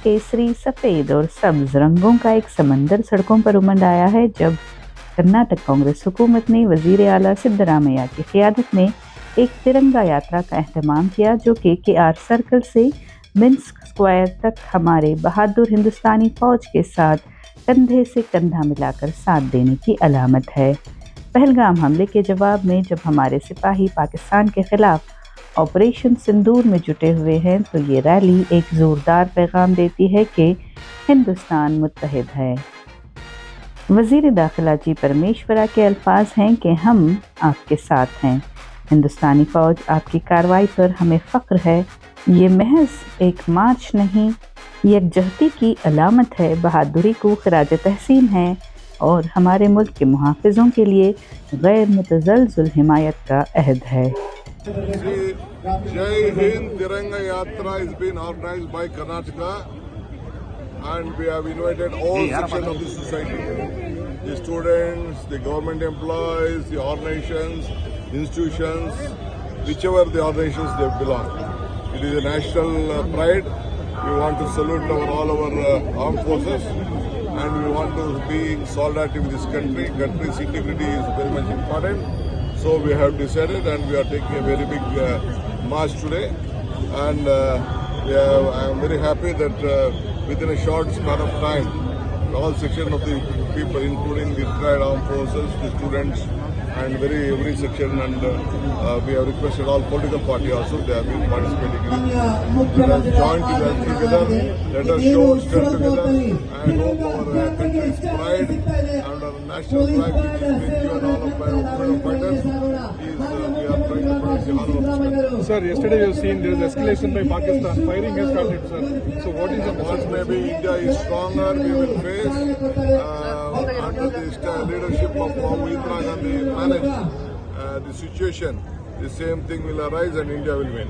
केसरी, सफेद और सब्ज रंगों का एक समंदर सड़कों पर उमड़ आया है जब कर्नाटक कांग्रेस हुकूमत ने वजीर आला सिद्धरामैया की क़ियादत में एक तिरंगा यात्रा का एहतमाम किया जो KKR सर्कल से मिन्स्क स्क्वायर तक हमारे बहादुर हिंदुस्तानी फौज के साथ कंधे से कंधा मिलाकर साथ देने की अलामत है। पहलगाम हमले के जवाब में जब हमारे सिपाही पाकिस्तान के खिलाफ ऑपरेशन सिंदूर में जुटे हुए हैं तो ये रैली एक ज़ोरदार पैगाम देती है कि हिंदुस्तान मुत्तहिद है। वज़ीर दाखिला जी परमेश्वरा के अल्फाज हैं कि हम आपके साथ हैं। हिंदुस्तानी फ़ौज आपकी कार्रवाई पर हमें फ़ख्र है। ये महज एक मार्च नहीं, यकजहती की अलामत है, बहादुरी को खराज तहसीन है और हमारे मुल्क के मुहाफ़िज़ों के लिए गैर मुतज़लज़ल हिमायत का अहद है। Jai Hind Tiranga Yatra is being organized by Karnataka and we have invited all sections of the society, the students, the government employees, the organizations, institutions, whichever the organizations they belong. It is a national pride. We want to salute all our armed forces and we want to be in solidarity with this country. Country's integrity is very much important. So we have decided and we are taking a very big march today and I am very happy that within a short span of time all sections of the people including the retired armed forces, the students and every section and we have requested all political parties also, they have been participating in it. Let us join together, let us show strength together and hope our country's pride and our national flag which is being given all of by our freedom fighters is we are trying to protect the honor of this country. Sir, yesterday we have seen there is escalation by Pakistan, firing has started, sir. So what is the Once message? maybe India is stronger, we will face under the leadership of Indira Gandhi manage the situation. The same thing will arise and India will win.